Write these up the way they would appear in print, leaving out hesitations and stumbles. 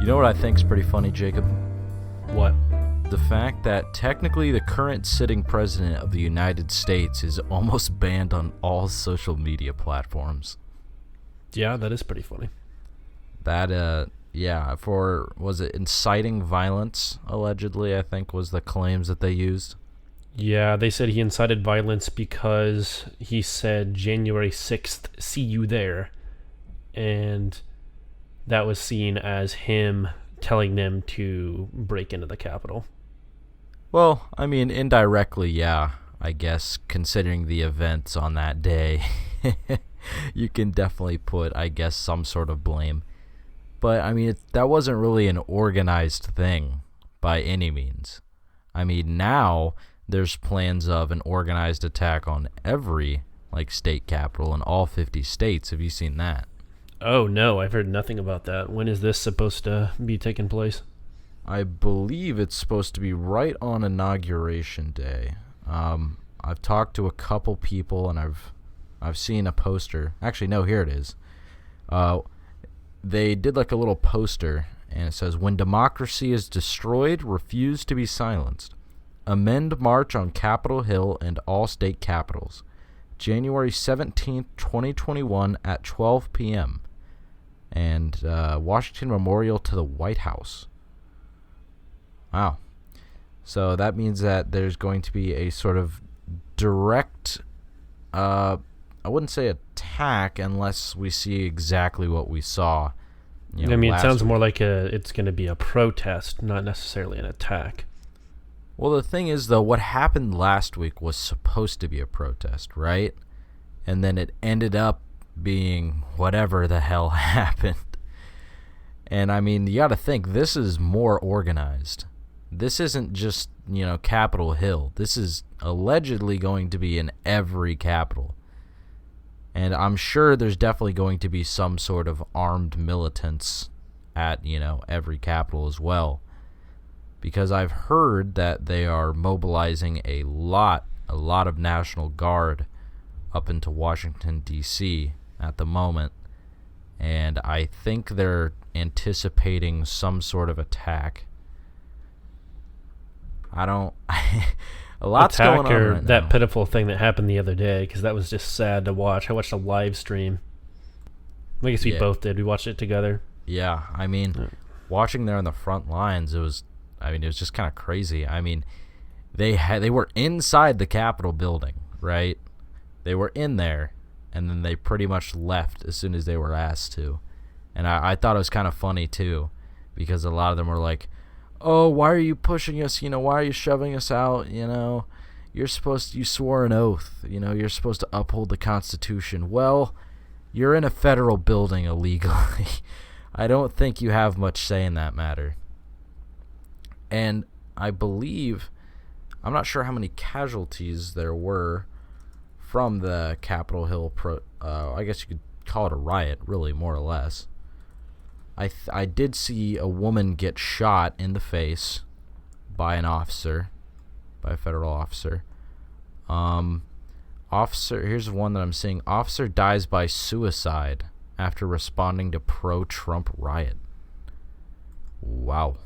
know what I think's pretty funny, Jacob? What? The fact that technically the current sitting president of the United States is almost banned on all social media platforms. Yeah, that is pretty funny. That, for, was it inciting violence, allegedly, I think, was the claims that they used. Yeah, they said he incited violence because he said January 6th, see you there. And that was seen as him telling them to break into the Capitol. Well, I mean, indirectly, yeah, I guess, considering the events on that day. You can definitely put, I guess, some sort of blame. But, I mean, that wasn't really an organized thing by any means. I mean, now there's plans of an organized attack on every, state capital in all 50 states. Have you seen that? Oh, no, I've heard nothing about that. When is this supposed to be taking place? I believe it's supposed to be right on Inauguration Day. I've talked to a couple people, and I've seen a poster. Actually, no, here it is. They did a little poster, and it says, "When democracy is destroyed, refuse to be silenced. Amend march on Capitol Hill and all state capitals. January 17th, 2021 at 12 p.m. And Washington Memorial to the White House." Wow. So that means that there's going to be a sort of direct, I wouldn't say attack unless we see exactly what we saw. It sounds more like it's going to be a protest, not necessarily an attack. Well, the thing is, though, what happened last week was supposed to be a protest, right? And then it ended up being whatever the hell happened. And, I mean, you got to think, this is more organized. This isn't just, Capitol Hill. This is allegedly going to be in every capital. And I'm sure there's definitely going to be some sort of armed militants at, every capital as well. Because I've heard that they are mobilizing a lot of National Guard up into Washington, D.C. at the moment. And I think they're anticipating some sort of attack. A lot's going on right now. That pitiful thing that happened the other day, because that was just sad to watch. I watched a live stream. I guess we both did. We watched it together. Yeah, I mean, watching there on the front lines, it was just kind of crazy. I mean, they were inside the Capitol building, right? They were in there, and then they pretty much left as soon as they were asked to. And I thought it was kind of funny, too, because a lot of them were like, "Oh, why are you pushing us? Why are you shoving us out? You swore an oath. You're supposed to uphold the Constitution." Well, you're in a federal building illegally. I don't think you have much say in that matter. And I believe, I'm not sure how many casualties there were from the Capitol Hill I guess you could call it a riot, really, more or less. I did see a woman get shot in the face by an officer, by a federal officer. Here's one that I'm seeing. Officer dies by suicide after responding to pro-Trump riot. Wow.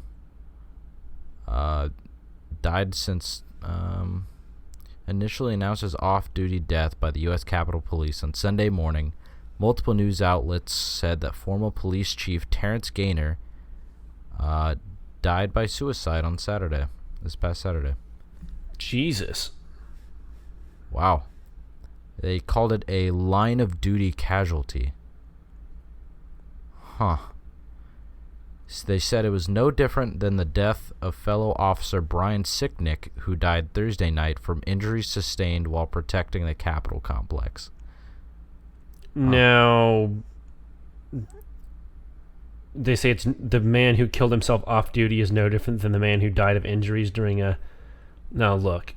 Died since initially announced as off-duty death by the U.S. Capitol Police on Sunday morning. Multiple news outlets said that former police chief Terence Gainer died by suicide on this past Saturday. Jesus. Wow. They called it a line-of-duty casualty. Huh. They said it was no different than the death of fellow officer Brian Sicknick, who died Thursday night from injuries sustained while protecting the Capitol complex. Now, they say it's the man who killed himself off duty is no different than the man who died of injuries during a... Now, look,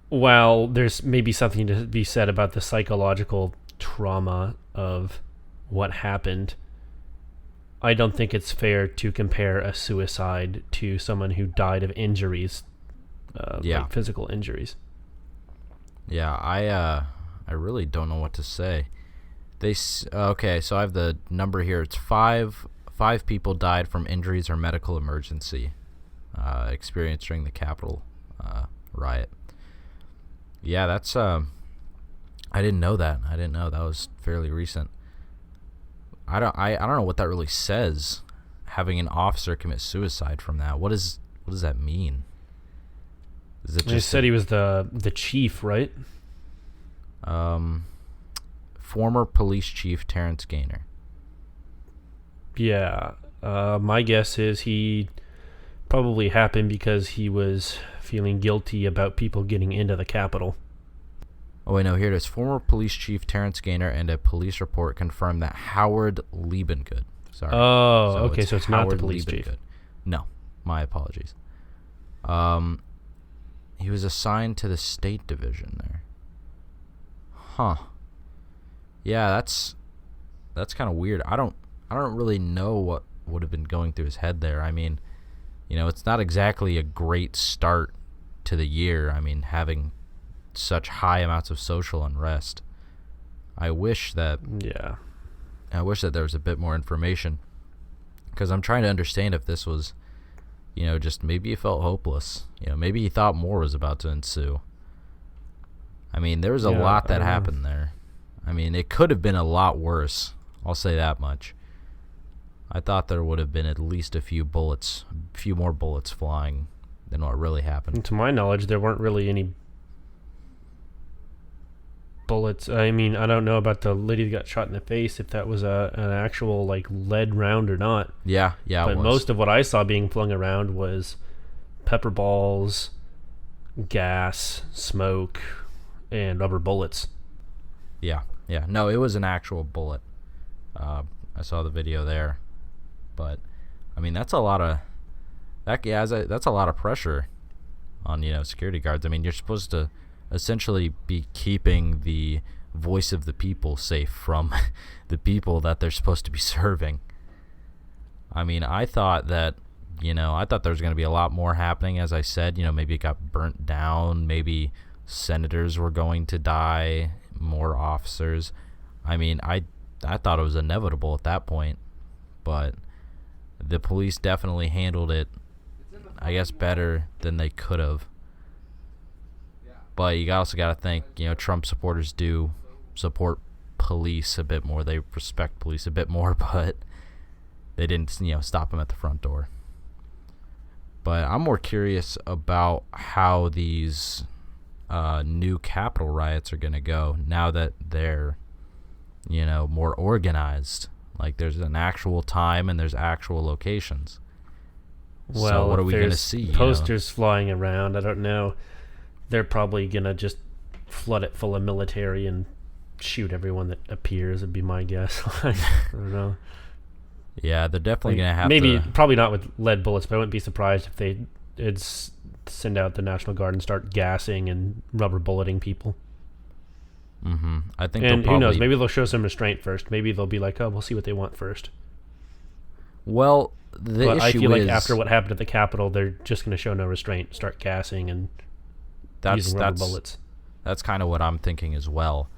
while there's maybe something to be said about the psychological trauma of what happened, I don't think it's fair to compare a suicide to someone who died of injuries, like physical injuries. Yeah, I really don't know what to say. Okay, so I have the number here. It's 5 5 people died from injuries or medical emergency experienced during the Capitol riot. Yeah, that's I didn't know that. I didn't know that was fairly recent. I don't know what that really says. Having an officer commit suicide from that. What does that mean? Is it just They said he was the chief, right? Former police chief Terence Gainer. Yeah. My guess is he probably happened because he was feeling guilty about people getting into the Capitol. Oh, wait, no, here it is. Former police chief Terence Gainer and a police report confirmed that Howard Liebengood. Sorry. Oh, okay, so it's not the police chief. No, my apologies. He was assigned to the state division there. Huh. Yeah, that's kind of weird. I don't really know what would have been going through his head there. I mean, it's not exactly a great start to the year. I mean, having such high amounts of social unrest. I wish that there was a bit more information, because I'm trying to understand if this was, just maybe he felt hopeless. Maybe he thought more was about to ensue. I mean, there was a lot that happened there. I mean, it could have been a lot worse. I'll say that much. I thought there would have been at least a few more bullets flying than what really happened. And to my knowledge, there weren't really any bullets. I mean, I don't know about the lady that got shot in the face, if that was an actual lead round or not. Yeah. But most of what I saw being flung around was pepper balls, gas, smoke, and rubber bullets. Yeah. No, it was an actual bullet. I saw the video there, but I mean that's a lot of that's a lot of pressure on security guards. I mean, you're supposed to essentially be keeping the voice of the people safe from the people that they're supposed to be serving. I mean, I thought there was going to be a lot more happening. As I said, maybe it got burnt down. Maybe senators were going to die, more officers. I mean, I thought it was inevitable at that point, but the police definitely handled it, I guess, better than they could have. But you also got to think, Trump supporters do support police a bit more. They respect police a bit more, but they didn't, stop them at the front door. But I'm more curious about how these new Capitol riots are going to go now that they're, more organized. Like, there's an actual time and there's actual locations. Well, so what are we going to see? Posters flying around, I don't know. They're probably going to just flood it full of military and shoot everyone that appears, would be my guess. I don't know. Yeah, they're definitely going to have probably not with lead bullets, but I wouldn't be surprised if they'd send out the National Guard and start gassing and rubber bulleting people. Mm-hmm. I think and who knows, maybe they'll show some restraint first. Maybe they'll be like, oh, we'll see what they want first. Well, I feel like after what happened at the Capitol, they're just going to show no restraint, start gassing and using rubber bullets. That's kind of what I'm thinking as well.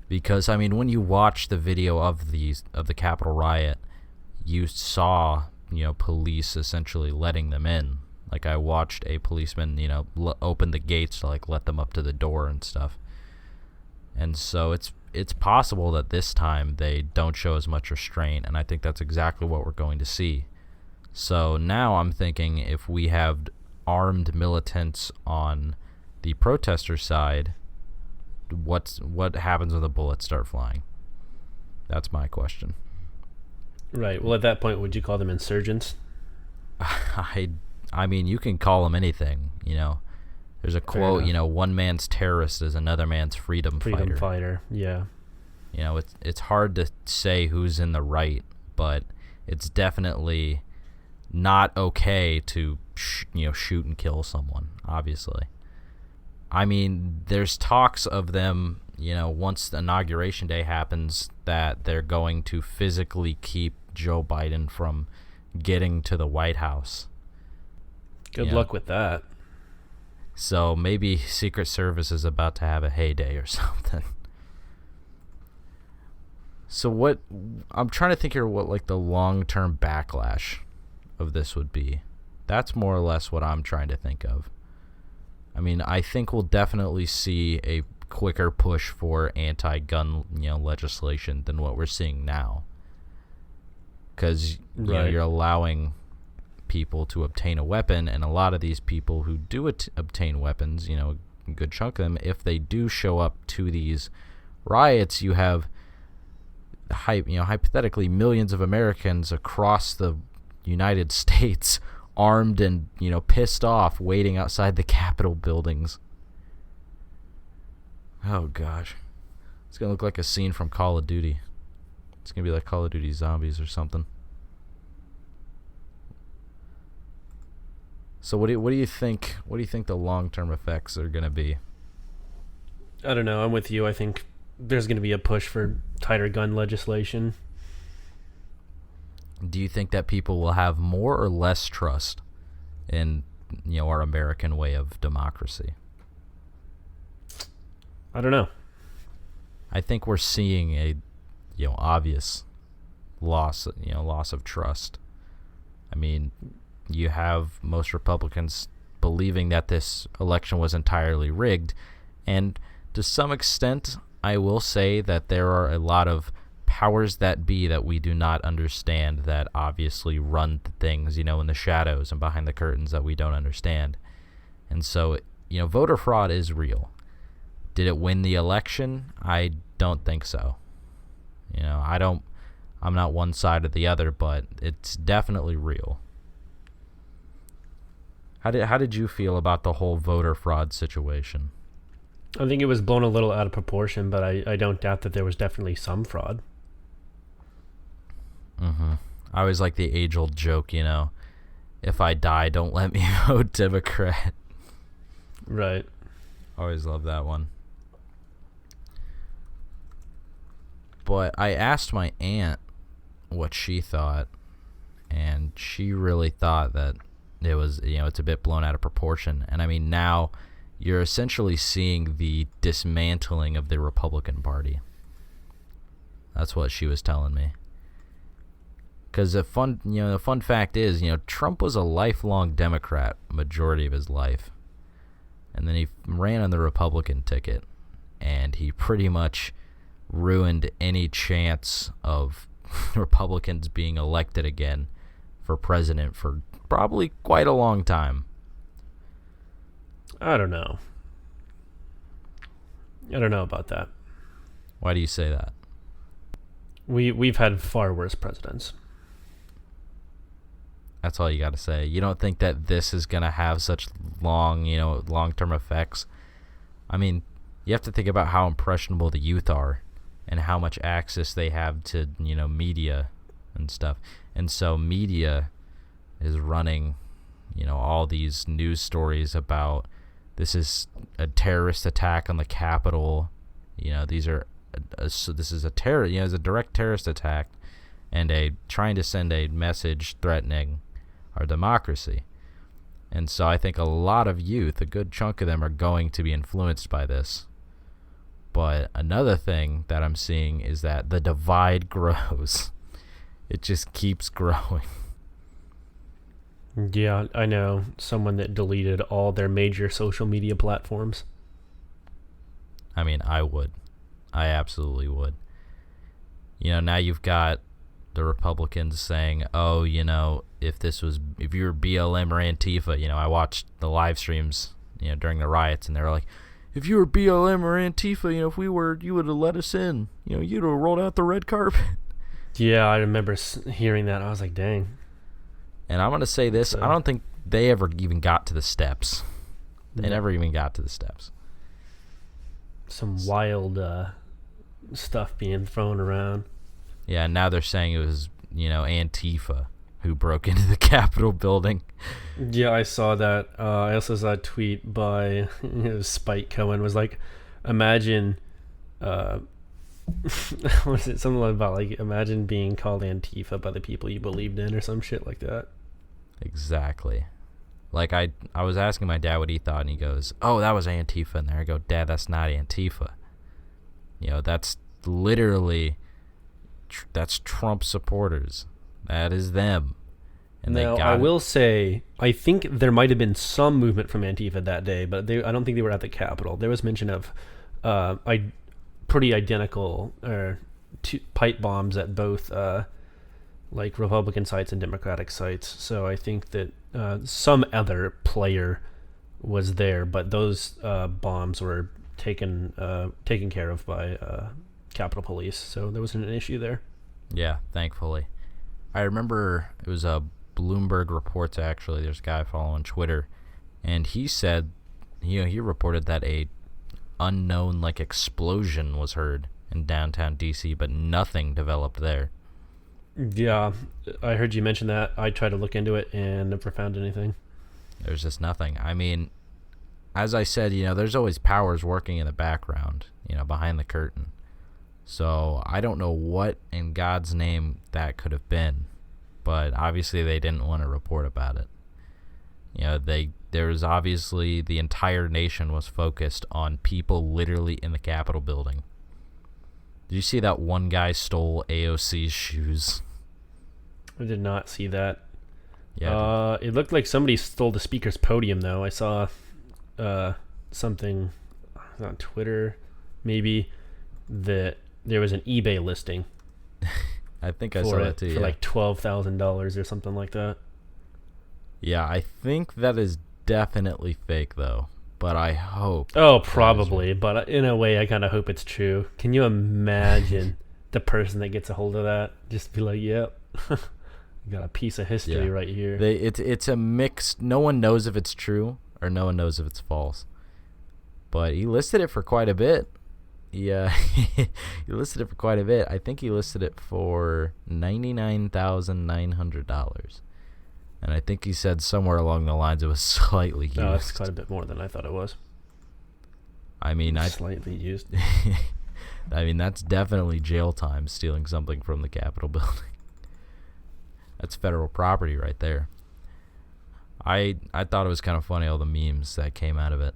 Because, I mean, when you watch the video of the Capitol riot, you saw, police essentially letting them in. Like, I watched a policeman, open the gates to, let them up to the door and stuff. And so it's possible that this time they don't show as much restraint, and I think that's exactly what we're going to see. So now I'm thinking, if we have armed militants on the protester side, what happens when the bullets start flying? That's my question. Right. Well, at that point, would you call them insurgents? I mean, you can call them anything, There's a quote, one man's terrorist is another man's freedom fighter. Yeah. It's hard to say who's in the right, but it's definitely not okay to shoot and kill someone, obviously. I mean, there's talks of them, once the inauguration day happens, that they're going to physically keep Joe Biden from getting to the White House. Good luck with that. So maybe Secret Service is about to have a heyday or something. So what I'm trying to think here, what like the long-term backlash of this would be. That's more or less what I'm trying to think of. I mean, I think we'll definitely see a quicker push for anti-gun, legislation than what we're seeing now. Because you're allowing people to obtain a weapon, and a lot of these people who do obtain weapons, a good chunk of them, if they do show up to these riots, you have hypothetically millions of Americans across the United States armed and pissed off waiting outside the Capitol buildings. Oh gosh, it's gonna look like a scene from Call of Duty. It's gonna be like Call of Duty Zombies or something. So what do you think? What do you think the long-term effects are gonna be? I don't know. I'm with you. I think there's going to be a push for tighter gun legislation. Do you think that people will have more or less trust in our American way of democracy? I don't know. I think we're seeing a obvious loss of trust. I mean, you have most Republicans believing that this election was entirely rigged, and to some extent I will say that there are a lot of powers that be that we do not understand that obviously run things, in the shadows and behind the curtains that we don't understand. And so, voter fraud is real. Did it win the election? I don't think so. I'm not one side or the other, but it's definitely real. How did you feel about the whole voter fraud situation? I think it was blown a little out of proportion, but I don't doubt that there was definitely some fraud. I always like the age-old joke, if I die, don't let me vote Democrat. Right. Always love that one. But I asked my aunt what she thought, and she really thought that it was, it's a bit blown out of proportion. And I mean, now you're essentially seeing the dismantling of the Republican Party. That's what she was telling me. Because the fun fact is, Trump was a lifelong Democrat majority of his life, and then he ran on the Republican ticket, and he pretty much ruined any chance of Republicans being elected again for president for probably quite a long time. I don't know. I don't know about that. Why do you say that? We've had far worse presidents. That's all you got to say. You don't think that this is going to have such long-term effects? I mean, you have to think about how impressionable the youth are and how much access they have to, media and stuff. And so media is running, all these news stories about this is a terrorist attack on the Capitol. This is a terror. It's a direct terrorist attack, and trying to send a message threatening our democracy. And so I think a lot of youth, a good chunk of them, are going to be influenced by this. But another thing that I'm seeing is that the divide grows. It just keeps growing. Yeah, I know someone that deleted all their major social media platforms. I mean, I would. I absolutely would. Now you've got the Republicans saying, oh, if you were BLM or Antifa, I watched the live streams, during the riots, and they were like, if you were BLM or Antifa, if we were, you would have let us in. You'd have rolled out the red carpet. Yeah, I remember hearing that. I was like, dang. And I'm going to say this. I don't think they ever even got to the steps. They never even got to the steps. Some wild stuff being thrown around. Yeah, now they're saying it was, Antifa who broke into the Capitol building. Yeah, I saw that. I also saw a tweet by Spike Cohen. Was like, imagine, was it something about like, imagine being called Antifa by the people you believed in or some shit like that. Exactly. Like I was asking my dad what he thought, and he goes, oh, that was Antifa in there. I go, Dad, that's not Antifa. That's literally, That's Trump supporters. That is them. And now, I will say, I think there might have been some movement from Antifa that day, but I don't think they were at the Capitol. There was mention of pretty identical pipe bombs at both like Republican sites and Democratic sites. So I think that some other player was there, but those bombs were taken care of by Capitol Police. So there wasn't an issue there. Yeah, thankfully. I remember it was a Bloomberg Reports, actually. There's a guy following Twitter, and he said, he reported that a unknown explosion was heard in downtown DC, but nothing developed there. Yeah, I heard you mention that. I tried to look into it and never found anything. There's just nothing. I mean, as I said, there's always powers working in the background, behind the curtain. So I don't know what in God's name that could have been, but obviously they didn't want to report about it. There was obviously the entire nation was focused on people literally in the Capitol building. Did you see that one guy stole AOC's shoes? I did not see that. Yeah. It looked like somebody stole the speaker's podium, though. I saw something on Twitter, maybe, that there was an eBay listing. I think I saw that too. For like $12,000 or something like that. Yeah, I think that is definitely fake, though. But I hope. Oh, probably. But in a way, I kind of hope it's true. Can you imagine the person that gets a hold of that? Just be like, yep. Got a piece of history right here. It's a mix. No one knows if it's true or no one knows if it's false. But he listed it for quite a bit. Yeah, he listed it for quite a bit. I think he listed it for $99,900. And I think he said somewhere along the lines it was slightly used. No, that's quite a bit more than I thought it was. I mean, slightly used. I mean, that's definitely jail time, stealing something from the Capitol building. That's federal property right there. I thought it was kind of funny, all the memes that came out of it.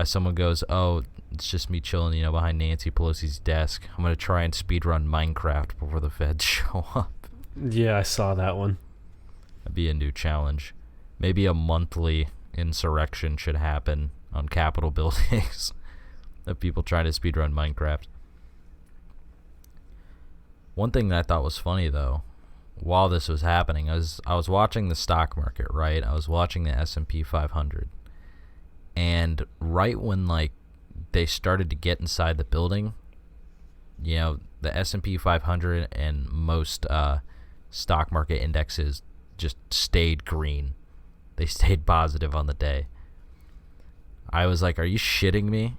Someone goes, oh, it's just me chilling, behind Nancy Pelosi's desk. I'm going to try and speedrun Minecraft before the feds show up. Yeah, I saw that one. That'd be a new challenge. Maybe a monthly insurrection should happen on Capitol buildings of people trying to speedrun Minecraft. One thing that I thought was funny, though, while this was happening, I was watching the stock market, right? I was watching the S&P 500. And right when, they started to get inside the building, the S&P 500 and most stock market indexes just stayed green. They stayed positive on the day. I was like, are you shitting me?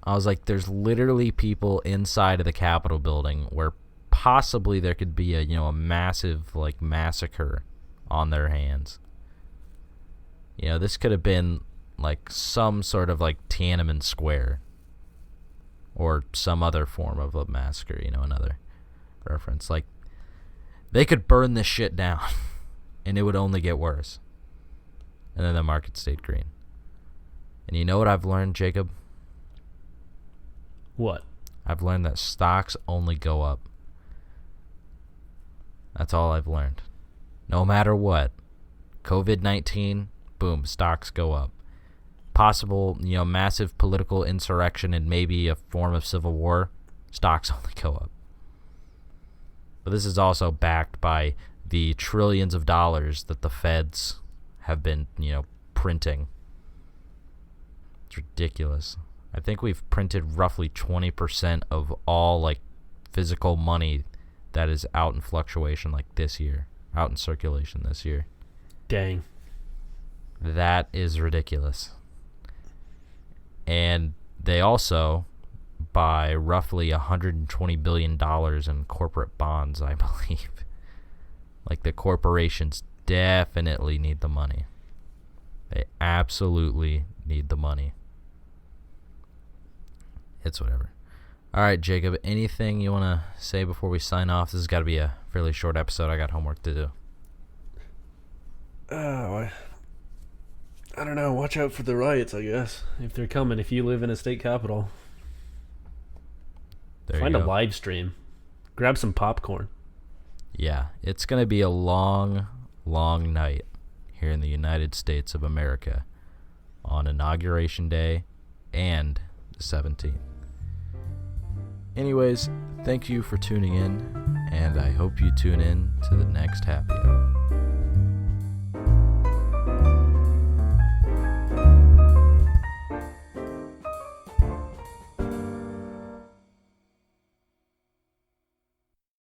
I was like, there's literally people inside of the Capitol building where possibly there could be a massive massacre on their hands. This could have been some sort of Tiananmen Square or some other form of a massacre, another reference. They could burn this shit down and it would only get worse. And then the market stayed green. And you know what I've learned, Jacob? What? I've learned that stocks only go up. That's all I've learned. No matter what. COVID-19, boom, stocks go up. Possible, massive political insurrection and maybe a form of civil war, stocks only go up. But this is also backed by the trillions of dollars that the feds have been, printing. It's ridiculous. I think we've printed roughly 20% of all, physical money that is out in fluctuation, this year. Out in circulation this year. Dang. That is ridiculous. And they also buy roughly $120 billion in corporate bonds, I believe. The corporations definitely need the money. They absolutely need the money. It's whatever. All right, Jacob, anything you want to say before we sign off? This has got to be a fairly short episode. I got homework to do. I don't know. Watch out for the riots, I guess. If they're coming, if you live in a state capital. There Find you a go. live stream. Grab some popcorn. Yeah, it's going to be a long, long night here in the United States of America on Inauguration Day and the 17th. Anyways, thank you for tuning in, and I hope you tune in to the next Happy Hour.